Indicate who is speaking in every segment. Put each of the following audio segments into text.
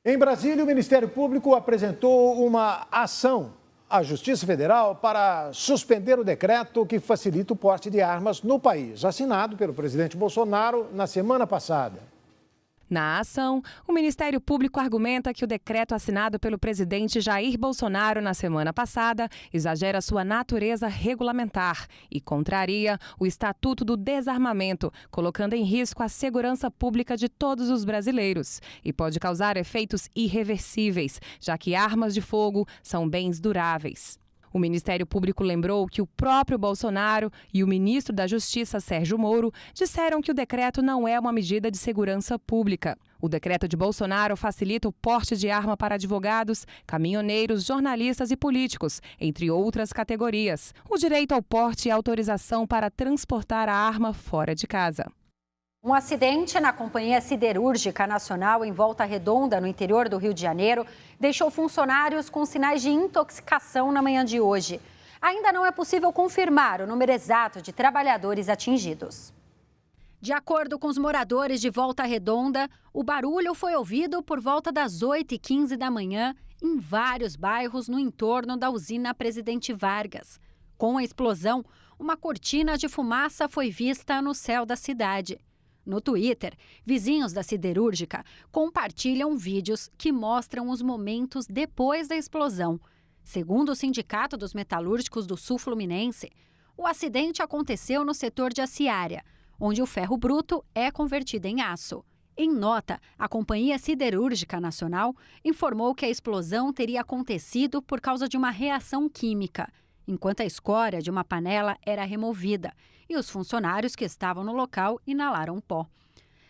Speaker 1: Em Brasília, o Ministério Público apresentou uma ação à Justiça Federal para suspender o decreto que facilita o porte de armas no país, assinado pelo presidente Bolsonaro na semana passada.
Speaker 2: Na ação, o Ministério Público argumenta que o decreto assinado pelo presidente Jair Bolsonaro na semana passada exagera sua natureza regulamentar e contraria o Estatuto do Desarmamento, colocando em risco a segurança pública de todos os brasileiros e pode causar efeitos irreversíveis, já que armas de fogo são bens duráveis. O Ministério Público lembrou que o próprio Bolsonaro e o ministro da Justiça, Sérgio Moro, disseram que o decreto não é uma medida de segurança pública. O decreto de Bolsonaro facilita o porte de arma para advogados, caminhoneiros, jornalistas e políticos, entre outras categorias. O direito ao porte e autorização para transportar a arma fora de casa.
Speaker 3: Um acidente na Companhia Siderúrgica Nacional em Volta Redonda, no interior do Rio de Janeiro, deixou funcionários com sinais de intoxicação na manhã de hoje. Ainda não é possível confirmar o número exato de trabalhadores atingidos. De acordo com os moradores de Volta Redonda, o barulho foi ouvido por volta das 8h15 da manhã em vários bairros no entorno da usina Presidente Vargas. Com a explosão, uma cortina de fumaça foi vista no céu da cidade. No Twitter, vizinhos da siderúrgica compartilham vídeos que mostram os momentos depois da explosão. Segundo o Sindicato dos Metalúrgicos do Sul Fluminense, o acidente aconteceu no setor de Aciária, onde o ferro bruto é convertido em aço. Em nota, a Companhia Siderúrgica Nacional informou que a explosão teria acontecido por causa de uma reação química, enquanto a escória de uma panela era removida e os funcionários que estavam no local inalaram pó.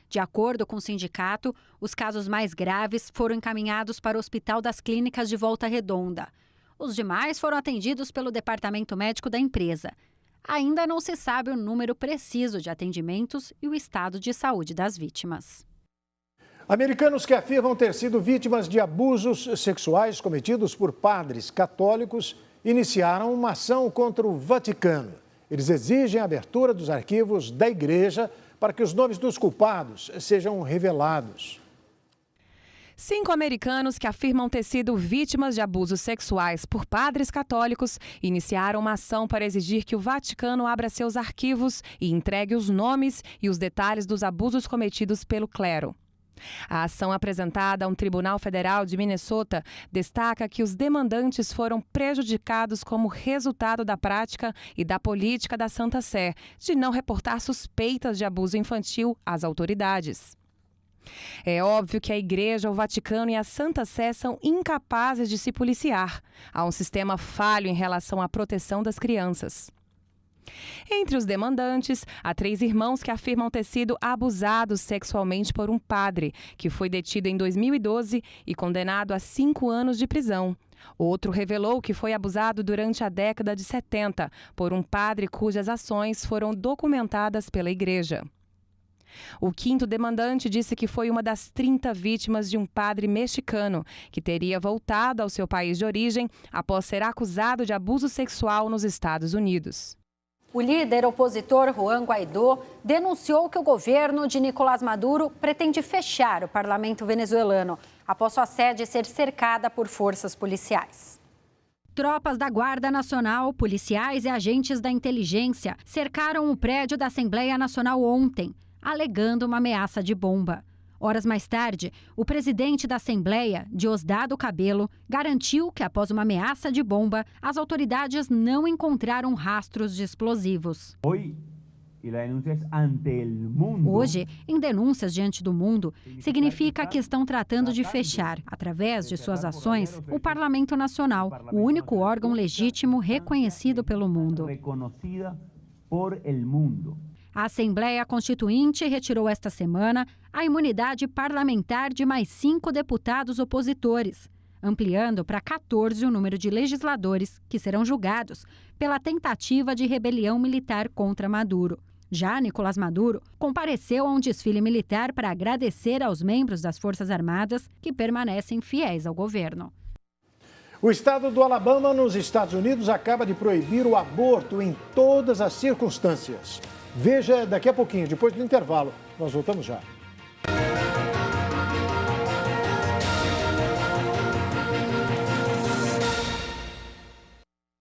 Speaker 3: De acordo com o sindicato, os casos mais graves foram encaminhados para o Hospital das Clínicas de Volta Redonda. Os demais foram atendidos pelo departamento médico da empresa. Ainda não se sabe o número preciso de atendimentos e o estado de saúde das vítimas.
Speaker 1: Americanos que afirmam ter sido vítimas de abusos sexuais cometidos por padres católicos iniciaram uma ação contra o Vaticano. Eles exigem a abertura dos arquivos da igreja para que os nomes dos culpados sejam revelados.
Speaker 2: 5 americanos que afirmam ter sido vítimas de abusos sexuais por padres católicos iniciaram uma ação para exigir que o Vaticano abra seus arquivos e entregue os nomes e os detalhes dos abusos cometidos pelo clero. A ação apresentada a um tribunal federal de Minnesota destaca que os demandantes foram prejudicados como resultado da prática e da política da Santa Sé de não reportar suspeitas de abuso infantil às autoridades. É óbvio que a Igreja, o Vaticano e a Santa Sé são incapazes de se policiar. Há um sistema falho em relação à proteção das crianças. Entre os demandantes, há 3 irmãos que afirmam ter sido abusados sexualmente por um padre, que foi detido em 2012 e condenado a 5 anos de prisão. Outro revelou que foi abusado durante a década de 70 por um padre cujas ações foram documentadas pela igreja. O 5º demandante disse que foi uma das 30 vítimas de um padre mexicano que teria voltado ao seu país de origem após ser acusado de abuso sexual nos Estados Unidos.
Speaker 3: O líder opositor Juan Guaidó denunciou que o governo de Nicolás Maduro pretende fechar o parlamento venezuelano após sua sede ser cercada por forças policiais. Tropas da Guarda Nacional, policiais e agentes da inteligência cercaram o prédio da Assembleia Nacional ontem, alegando uma ameaça de bomba. Horas mais tarde, o presidente da Assembleia, Diosdado Cabello, garantiu que, após uma ameaça de bomba, as autoridades não encontraram rastros de explosivos. Hoje, em denúncias diante do mundo, significa que estão tratando de fechar, através de suas ações, o Parlamento Nacional, o único órgão legítimo reconhecido pelo mundo. A Assembleia Constituinte retirou esta semana a imunidade parlamentar de mais 5 deputados opositores, ampliando para 14 o número de legisladores que serão julgados pela tentativa de rebelião militar contra Maduro. Já Nicolás Maduro compareceu a um desfile militar para agradecer aos membros das Forças Armadas que permanecem fiéis ao governo.
Speaker 1: O estado do Alabama, nos Estados Unidos, acaba de proibir o aborto em todas as circunstâncias. Veja daqui a pouquinho, depois do intervalo. Nós voltamos já.